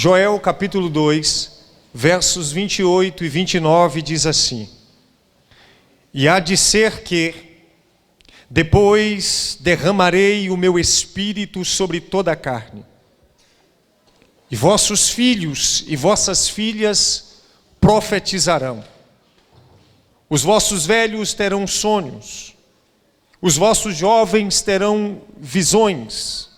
Joel capítulo 2, versos 28 e 29 diz assim: E há de ser que, depois derramarei o meu espírito sobre toda a carne, e vossos filhos e vossas filhas profetizarão, os vossos velhos terão sonhos, os vossos jovens terão visões,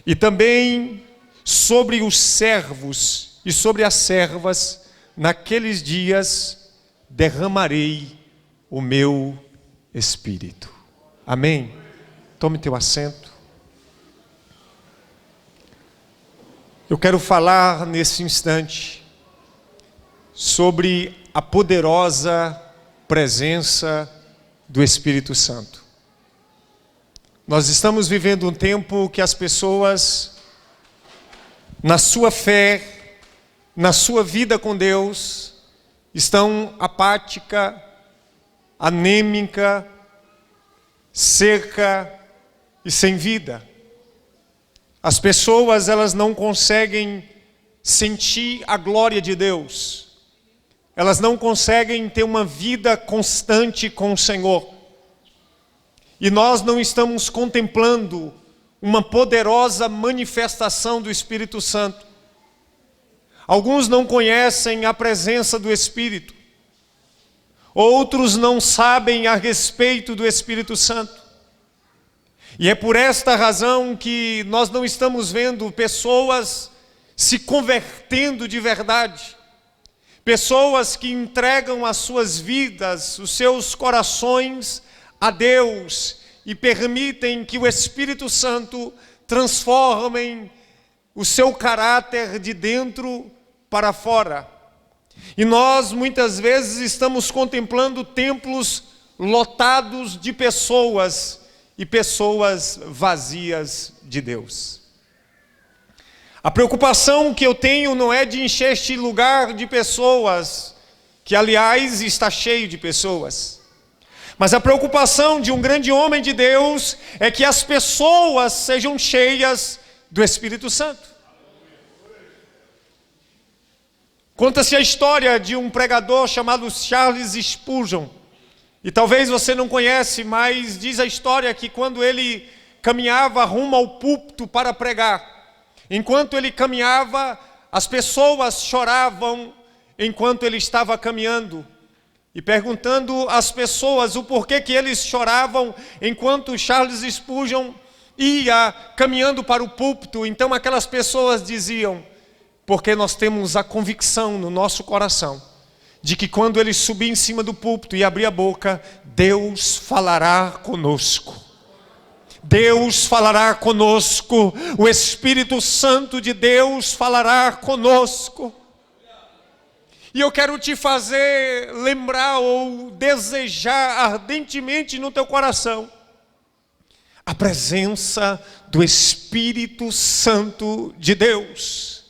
e também sobre os servos e sobre as servas, naqueles dias derramarei o meu espírito. Amém? Tome teu assento. Eu quero falar nesse instante sobre a poderosa presença do Espírito Santo. Nós estamos vivendo um tempo que as pessoas, na sua fé, na sua vida com Deus, estão apática, anêmica, seca e sem vida. As pessoas, elas não conseguem sentir a glória de Deus. Elas não conseguem ter uma vida constante com o Senhor. E nós não estamos contemplando uma poderosa manifestação do Espírito Santo. Alguns não conhecem a presença do Espírito. Outros não sabem a respeito do Espírito Santo. E é por esta razão que nós não estamos vendo pessoas se convertendo de verdade. Pessoas que entregam as suas vidas, os seus corações a Deus e permitem que o Espírito Santo transforme o seu caráter de dentro para fora. E nós muitas vezes estamos contemplando templos lotados de pessoas e pessoas vazias de Deus. A preocupação que eu tenho não é de encher este lugar de pessoas, que aliás está cheio de pessoas. Mas a preocupação de um grande homem de Deus é que as pessoas sejam cheias do Espírito Santo. Conta-se a história de um pregador chamado Charles Spurgeon. E talvez você não conhece, mas diz a história que quando ele caminhava rumo ao púlpito para pregar, enquanto ele caminhava, as pessoas choravam enquanto ele estava caminhando. E perguntando às pessoas o porquê que eles choravam enquanto Charles Spurgeon ia caminhando para o púlpito, então aquelas pessoas diziam: porque nós temos a convicção no nosso coração de que quando ele subir em cima do púlpito e abrir a boca, Deus falará conosco. Deus falará conosco, o Espírito Santo de Deus falará conosco. E eu quero te fazer lembrar ou desejar ardentemente no teu coração a presença do Espírito Santo de Deus.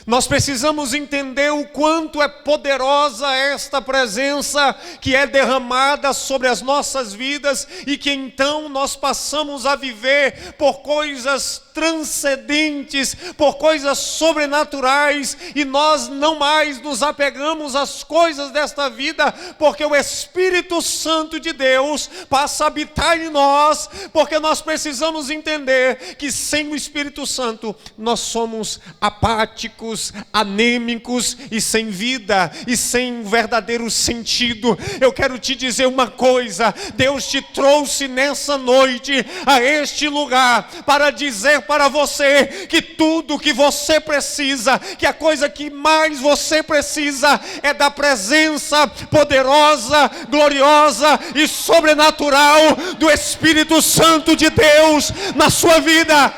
Nós precisamos entender o quanto é poderosa esta presença que é derramada sobre as nossas vidas e que então nós passamos a viver por coisas transcendentes, por coisas sobrenaturais, e nós não mais nos apegamos às coisas desta vida, porque o Espírito Santo de Deus passa a habitar em nós, porque nós precisamos entender que sem o Espírito Santo nós somos apáticos, anêmicos e sem vida e sem verdadeiro sentido. Eu quero te dizer uma coisa: Deus te trouxe nessa noite a este lugar para dizer para você que tudo que você precisa, que a coisa que mais você precisa é da presença poderosa, gloriosa e sobrenatural do Espírito Santo de Deus na sua vida.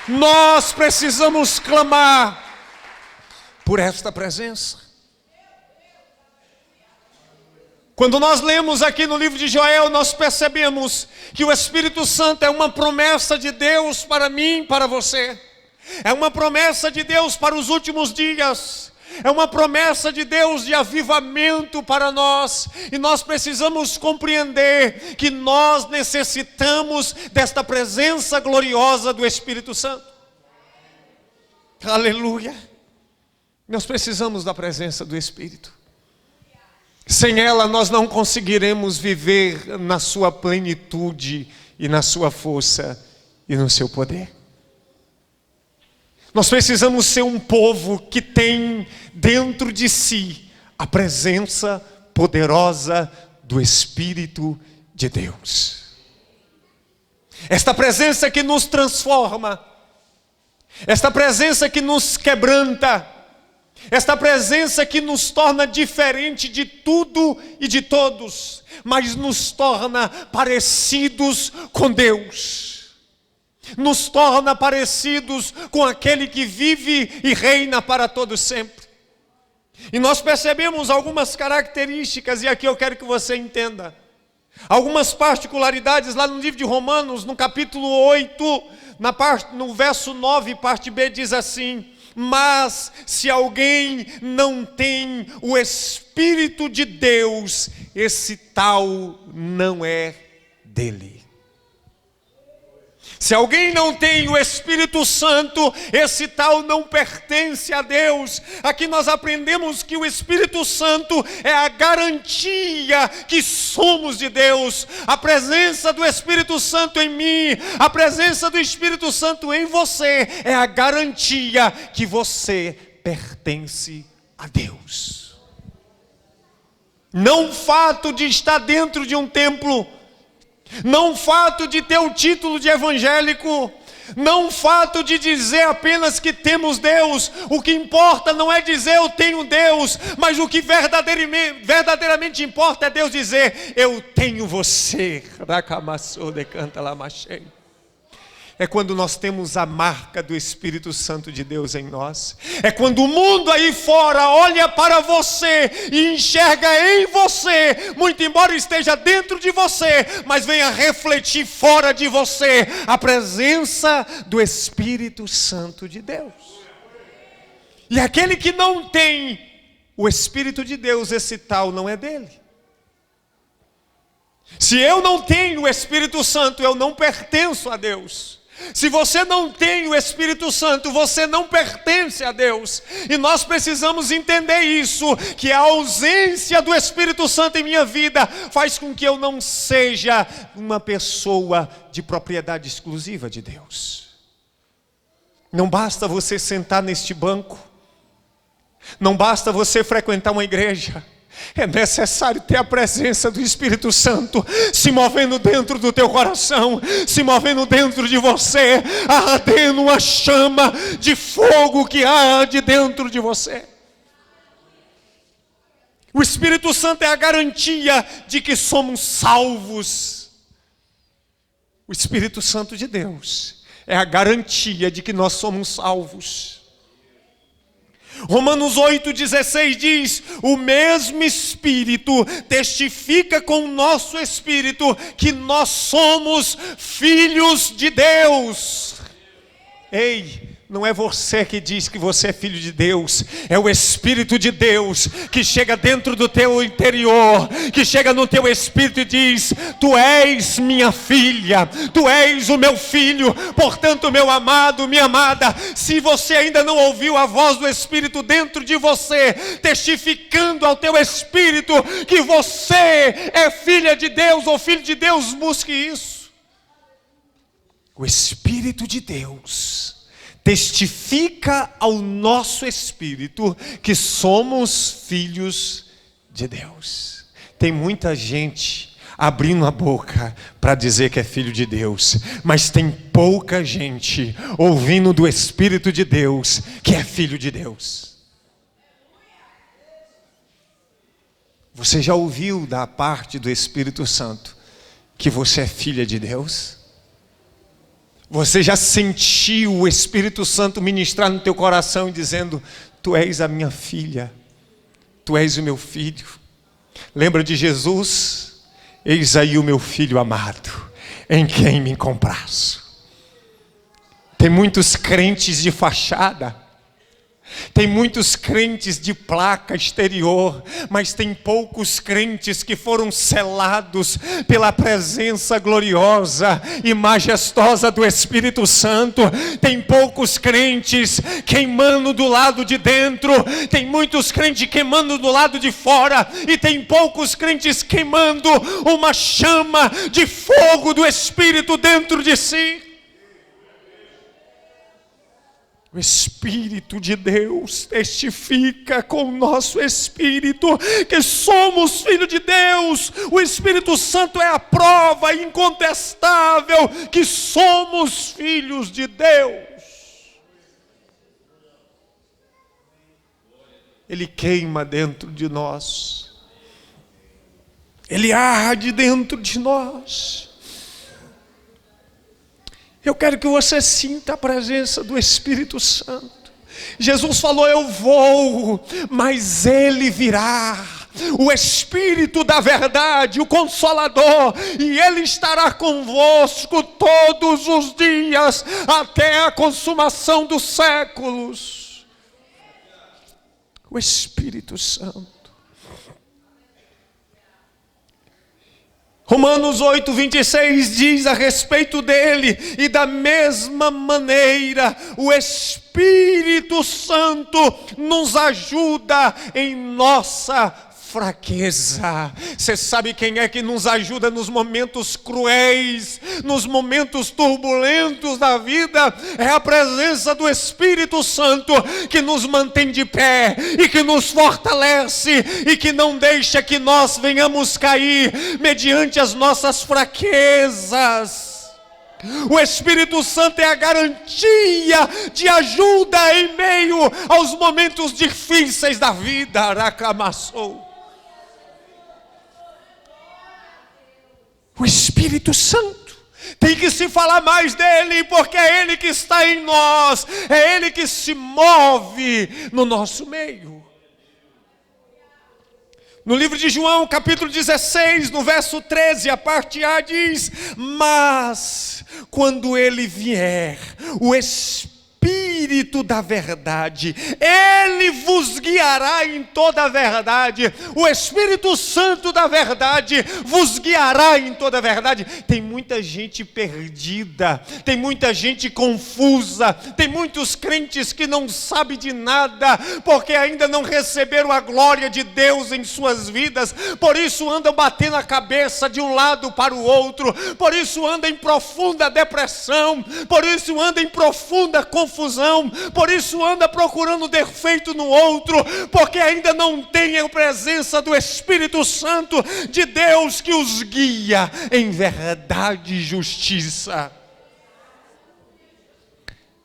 Nós precisamos clamar por esta presença. Quando nós lemos aqui no livro de Joel, nós percebemos que o Espírito Santo é uma promessa de Deus para mim e para você. É uma promessa de Deus para os últimos dias. É uma promessa de Deus de avivamento para nós. E nós precisamos compreender que nós necessitamos desta presença gloriosa do Espírito Santo. Aleluia. Nós precisamos da presença do Espírito. Sem ela nós não conseguiremos viver na sua plenitude e na sua força e no seu poder. Nós precisamos ser um povo que tem dentro de si a presença poderosa do Espírito de Deus. Esta presença que nos transforma, esta presença que nos quebranta, esta presença que nos torna diferente de tudo e de todos, mas nos torna parecidos com Deus. Nos torna parecidos com aquele que vive e reina para todo sempre. E nós percebemos algumas características, e aqui eu quero que você entenda. Algumas particularidades lá no livro de Romanos, no capítulo 8, no verso 9, parte B, diz assim: mas se alguém não tem o Espírito de Deus, esse tal não é dele. Se alguém não tem o Espírito Santo, esse tal não pertence a Deus. Aqui nós aprendemos que o Espírito Santo é a garantia que somos de Deus. A presença do Espírito Santo em mim, a presença do Espírito Santo em você, é a garantia que você pertence a Deus. Não o fato de estar dentro de um templo, não o fato de ter o título de evangélico, não o fato de dizer apenas que temos Deus. O que importa não é dizer eu tenho Deus, mas o que verdadeiramente importa é Deus dizer eu tenho você. É quando nós temos a marca do Espírito Santo de Deus em nós. É quando o mundo aí fora olha para você e enxerga em você, muito embora esteja dentro de você, mas venha refletir fora de você a presença do Espírito Santo de Deus. E aquele que não tem o Espírito de Deus, esse tal não é dele. Se eu não tenho o Espírito Santo, eu não pertenço a Deus. Se você não tem o Espírito Santo, você não pertence a Deus. E nós precisamos entender isso, que a ausência do Espírito Santo em minha vida faz com que eu não seja uma pessoa de propriedade exclusiva de Deus. Não basta você sentar neste banco, não basta você frequentar uma igreja. É necessário ter a presença do Espírito Santo se movendo dentro do teu coração, se movendo dentro de você, ardendo uma chama de fogo que arde dentro de você. O Espírito Santo é a garantia de que somos salvos. O Espírito Santo de Deus é a garantia de que nós somos salvos. Romanos 8,16 diz: o mesmo Espírito testifica com o nosso Espírito que nós somos filhos de Deus. Ei, não é você que diz que você é filho de Deus, é o Espírito de Deus que chega dentro do teu interior, que chega no teu espírito e diz: tu és minha filha, tu és o meu filho, portanto meu amado, minha amada. Se você ainda não ouviu a voz do Espírito dentro de você, testificando ao teu espírito que você é filha de Deus ou filho de Deus, busque isso. O Espírito de Deus testifica ao nosso espírito que somos filhos de Deus. Tem muita gente abrindo a boca para dizer que é filho de Deus, mas tem pouca gente ouvindo do Espírito de Deus que é filho de Deus. Você já ouviu da parte do Espírito Santo que você é filha de Deus? Você já sentiu o Espírito Santo ministrar no teu coração e dizendo: tu és a minha filha, tu és o meu filho? Lembra de Jesus? Eis aí o meu filho amado, em quem me comprazo. Tem muitos crentes de fachada, Tem muitos crentes de placa exterior, mas tem poucos crentes que foram selados pela presença gloriosa e majestosa do Espírito Santo. Tem poucos crentes queimando do lado de dentro, tem muitos crentes queimando do lado de fora, e tem poucos crentes queimando uma chama de fogo do Espírito dentro de si. O Espírito de Deus testifica com o nosso espírito que somos filhos de Deus. O Espírito Santo é a prova incontestável que somos filhos de Deus. Ele queima dentro de nós. Ele arde dentro de nós. Eu quero que você sinta a presença do Espírito Santo. Jesus falou: eu vou, mas Ele virá. O Espírito da verdade, o Consolador, e Ele estará convosco todos os dias, até a consumação dos séculos. O Espírito Santo. Romanos 8:26 diz a respeito dele: e da mesma maneira o Espírito Santo nos ajuda em nossa fraqueza. Você sabe quem é que nos ajuda nos momentos cruéis, nos momentos turbulentos da vida? É a presença do Espírito Santo que nos mantém de pé e que nos fortalece e que não deixa que nós venhamos cair mediante as nossas fraquezas. O Espírito Santo é a garantia de ajuda em meio aos momentos difíceis da vida. Aracamassou. O Espírito Santo, tem que se falar mais dele, porque é ele que está em nós, é ele que se move no nosso meio. No livro de João, capítulo 16, no verso 13, a parte A diz: mas quando ele vier, o Espírito da verdade, Ele vos guiará em toda a verdade. O Espírito Santo da verdade vos guiará em toda a verdade. Tem muita gente perdida, tem muita gente confusa, tem muitos crentes que não sabem de nada, porque ainda não receberam a glória de Deus em suas vidas, por isso andam batendo a cabeça de um lado para o outro, por isso andam em profunda depressão, por isso andam em profunda confusão, por isso anda procurando defeito no outro, porque ainda não tem a presença do Espírito Santo de Deus que os guia em verdade e justiça.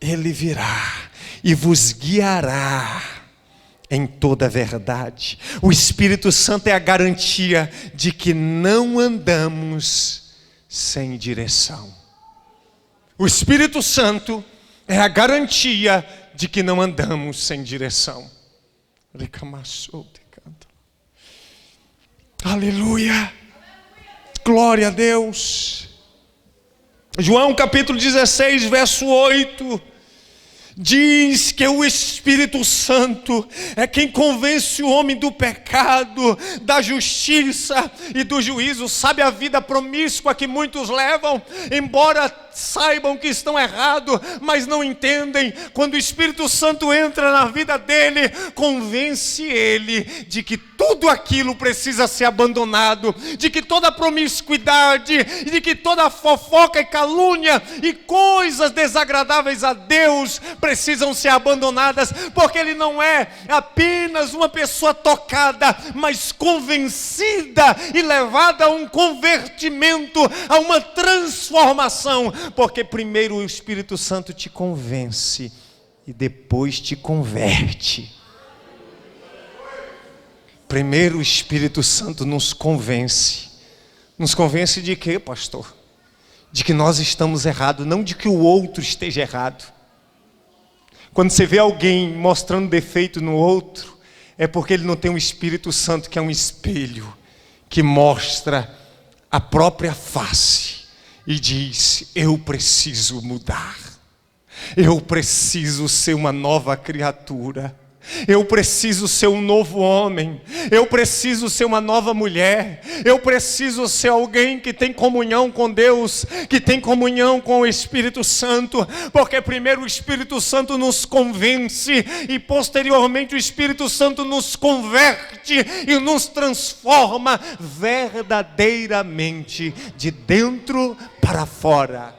Ele virá e vos guiará em toda a verdade. O Espírito Santo é a garantia de que não andamos sem direção. O Espírito Santo é a garantia de que não andamos sem direção. Aleluia. Glória a Deus. João capítulo 16, verso 8. Diz que o Espírito Santo é quem convence o homem do pecado, da justiça e do juízo. Sabe a vida promíscua que muitos levam? Embora saibam que estão errados, mas não entendem. Quando o Espírito Santo entra na vida dele, convence ele de que tudo aquilo precisa ser abandonado, de que toda promiscuidade, de que toda fofoca e calúnia e coisas desagradáveis a Deus precisam ser abandonadas, porque ele não é apenas uma pessoa tocada, mas convencida e levada a um convertimento, a uma transformação, porque primeiro o Espírito Santo te convence e depois te converte. Primeiro o Espírito Santo nos convence. Nos convence de quê, pastor? De que nós estamos errados, não de que o outro esteja errado. Quando você vê alguém mostrando defeito no outro, é porque ele não tem um Espírito Santo que é um espelho, que mostra a própria face e diz: eu preciso mudar. Eu preciso ser uma nova criatura. Eu preciso ser um novo homem. Eu preciso ser uma nova mulher. Eu preciso ser alguém que tem comunhão com Deus, que tem comunhão com o Espírito Santo. Porque primeiro o Espírito Santo nos convence e posteriormente o Espírito Santo nos converte e nos transforma verdadeiramente de dentro para fora.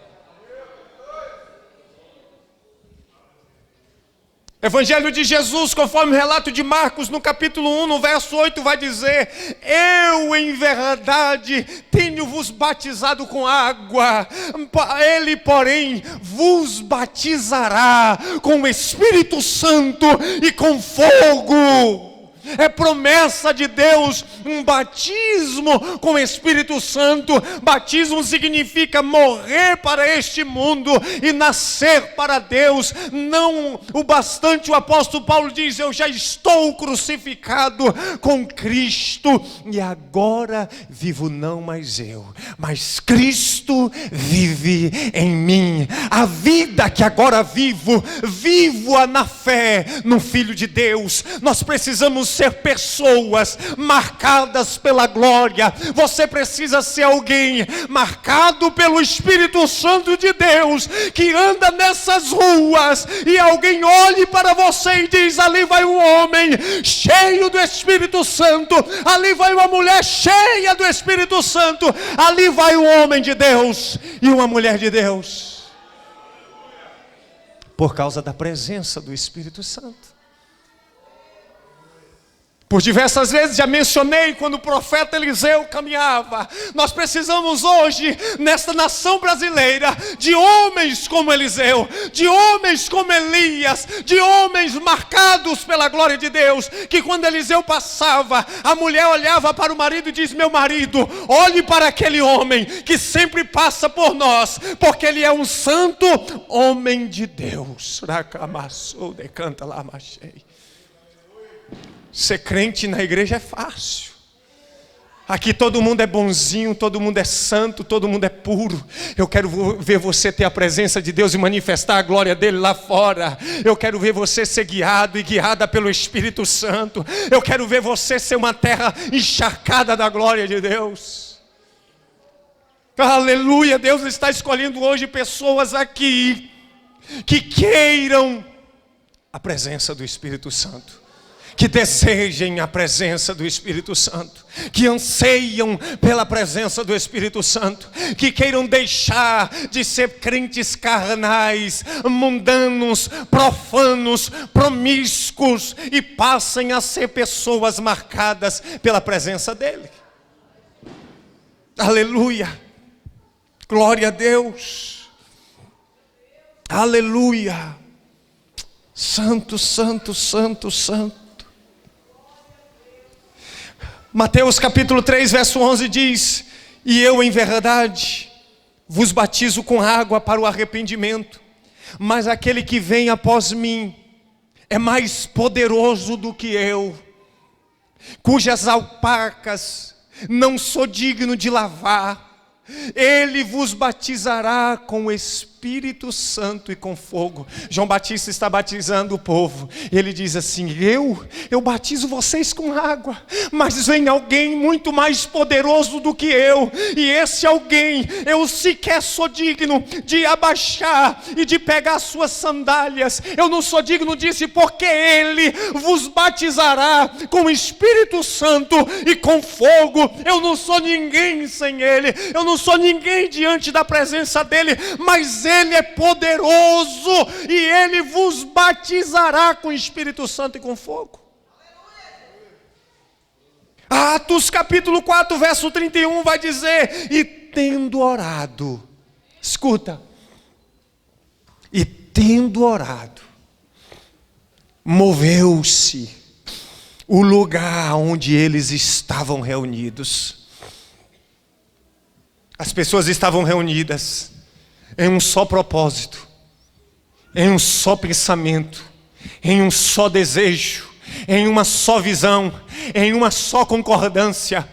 Evangelho de Jesus, conforme o relato de Marcos, no capítulo 1, no verso 8, vai dizer: eu em verdade tenho-vos batizado com água, ele porém vos batizará com o Espírito Santo e com fogo. É promessa de Deus, um batismo com o Espírito Santo. Batismo significa morrer para este mundo e nascer para Deus. Não o bastante, o apóstolo Paulo diz: eu já estou crucificado com Cristo, e agora vivo não mais eu, mas Cristo vive em mim. A vida que agora vivo-a na fé no Filho de Deus. Nós precisamos ser pessoas marcadas pela glória. Você precisa ser alguém marcado pelo Espírito Santo de Deus, que anda nessas ruas e alguém olhe para você e diz: ali vai um homem cheio do Espírito Santo, ali vai uma mulher cheia do Espírito Santo, ali vai um homem de Deus e uma mulher de Deus, por causa da presença do Espírito Santo. Por diversas vezes já mencionei quando o profeta Eliseu caminhava. Nós precisamos hoje, nesta nação brasileira, de homens como Eliseu, de homens como Elias, de homens marcados pela glória de Deus, que quando Eliseu passava, a mulher olhava para o marido e diz: meu marido, olhe para aquele homem que sempre passa por nós, porque ele é um santo homem de Deus. Decanta lá, machei. Ser crente na igreja é fácil. Aqui todo mundo é bonzinho, todo mundo é santo, todo mundo é puro. Eu quero ver você ter a presença de Deus e manifestar a glória dele lá fora. Eu quero ver você ser guiado e guiada pelo Espírito Santo. Eu quero ver você ser uma terra encharcada da glória de Deus. Aleluia, Deus está escolhendo hoje pessoas aqui que queiram a presença do Espírito Santo, que desejem a presença do Espírito Santo, que anseiam pela presença do Espírito Santo, que queiram deixar de ser crentes carnais, mundanos, profanos, promíscuos, e passem a ser pessoas marcadas pela presença dEle. Aleluia, glória a Deus, aleluia, santo, santo, santo, santo. Mateus capítulo 3, verso 11 diz: e eu em verdade vos batizo com água para o arrependimento, mas aquele que vem após mim é mais poderoso do que eu, cujas alparcas não sou digno de lavar. Ele vos batizará com o Espírito Santo e com fogo. João Batista está batizando o povo. Ele diz assim: eu batizo vocês com água, mas vem alguém muito mais poderoso do que eu. E esse alguém, eu sequer sou digno de abaixar e de pegar suas sandálias. Eu não sou digno disso, porque Ele vos batizará com o Espírito Santo e com fogo. Eu não sou ninguém sem Ele. Eu não sou ninguém diante da presença dEle, mas Ele é poderoso e Ele vos batizará com o Espírito Santo e com fogo. Atos capítulo 4, verso 31 vai dizer: e tendo orado, escuta, e tendo orado, moveu-se o lugar onde eles estavam reunidos. As pessoas estavam reunidas em um só propósito, em um só pensamento, em um só desejo, em uma só visão, em uma só concordância.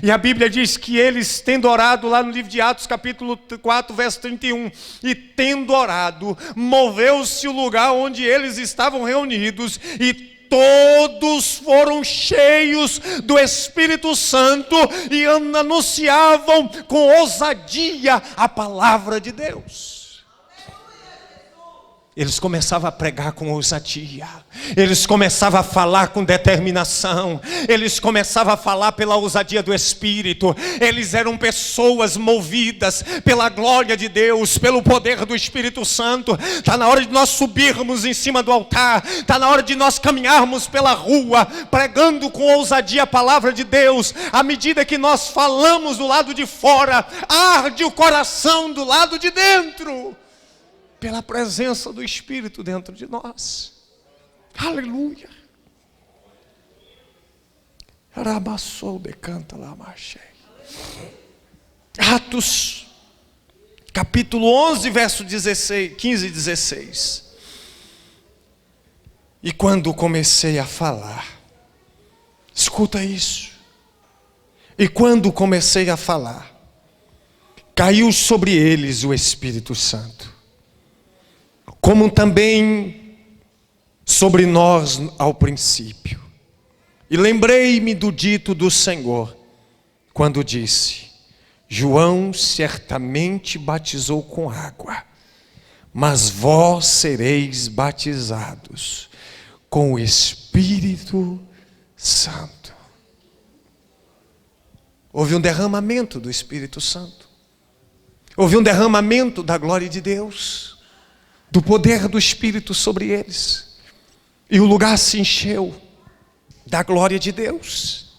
E a Bíblia diz que eles, tendo orado, lá no livro de Atos, capítulo 4, verso 31, e tendo orado, moveu-se o lugar onde eles estavam reunidos, e todos foram cheios do Espírito Santo, e anunciavam com ousadia a palavra de Deus. Eles começavam a pregar com ousadia, eles começavam a falar com determinação, eles começavam a falar pela ousadia do Espírito. Eles eram pessoas movidas pela glória de Deus, pelo poder do Espírito Santo. Está na hora de nós subirmos em cima do altar, está na hora de nós caminharmos pela rua, pregando com ousadia a palavra de Deus. À medida que nós falamos do lado de fora, arde o coração do lado de dentro, pela presença do Espírito dentro de nós. Aleluia. Atos, capítulo 11, verso 15 e 16. E quando comecei a falar, escuta isso. E quando comecei a falar, caiu sobre eles o Espírito Santo, como também sobre nós ao princípio. E lembrei-me do dito do Senhor, quando disse: João certamente batizou com água, mas vós sereis batizados com o Espírito Santo. Houve um derramamento do Espírito Santo. Houve um derramamento da glória de Deus, do poder do Espírito sobre eles. E o lugar se encheu da glória de Deus.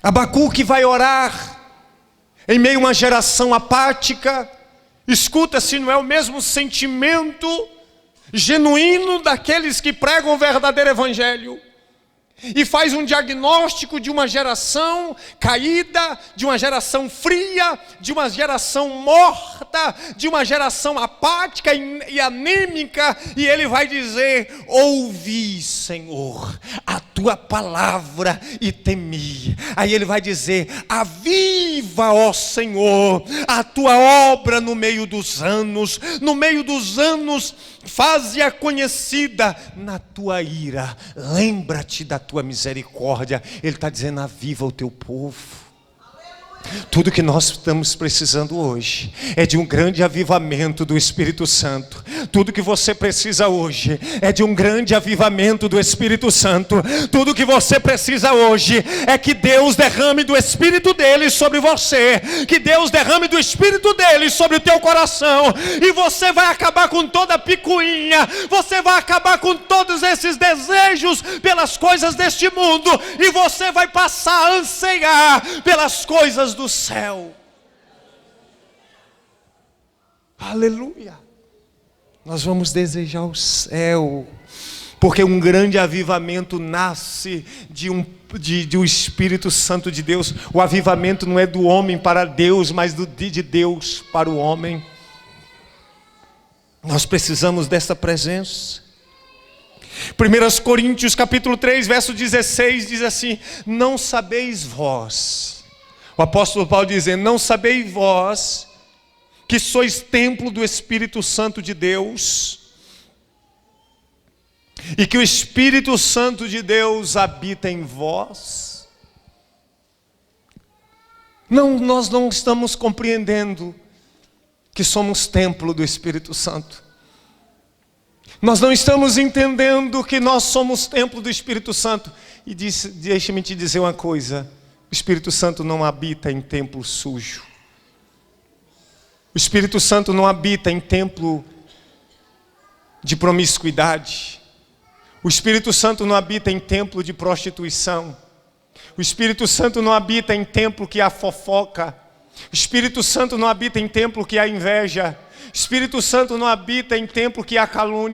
Abacuque vai orar em meio a uma geração apática. Escuta, se não é o mesmo sentimento genuíno daqueles que pregam o verdadeiro evangelho. E faz um diagnóstico de uma geração caída, de uma geração fria, de uma geração morta, de uma geração apática e anêmica. E ele vai dizer: ouvi, Senhor, a tua palavra e temi. Aí ele vai dizer: aviva, ó Senhor, a tua obra no meio dos anos. No meio dos anos, faze-a conhecida na tua ira. Lembra-te da tua misericórdia. Ele está dizendo: aviva o teu povo. Tudo que nós estamos precisando hoje é de um grande avivamento do Espírito Santo. Tudo que você precisa hoje é de um grande avivamento do Espírito Santo. Tudo que você precisa hoje é que Deus derrame do Espírito dele sobre você, que Deus derrame do Espírito dele sobre o teu coração, e você vai acabar com toda a picuinha, você vai acabar com todos esses desejos pelas coisas deste mundo, e você vai passar a anseiar pelas coisas do céu. Aleluia. Nós vamos desejar o céu, porque um grande avivamento nasce de um Espírito Santo de Deus. O avivamento não é do homem para Deus, mas de Deus para o homem. Nós precisamos dessa presença. 1 Coríntios capítulo 3, verso 16 diz assim: não sabeis vós, o apóstolo Paulo dizendo: não sabeis vós que sois templo do Espírito Santo de Deus, e que o Espírito Santo de Deus habita em vós? Não, nós não estamos compreendendo que somos templo do Espírito Santo. Nós não estamos entendendo que nós somos templo do Espírito Santo. E deixa-me te dizer uma coisa: o Espírito Santo não habita em templo sujo. O Espírito Santo não habita em templo de promiscuidade. O Espírito Santo não habita em templo de prostituição. O Espírito Santo não habita em templo que há fofoca. O Espírito Santo não habita em templo que há inveja. O Espírito Santo não habita em templo que há calúnia.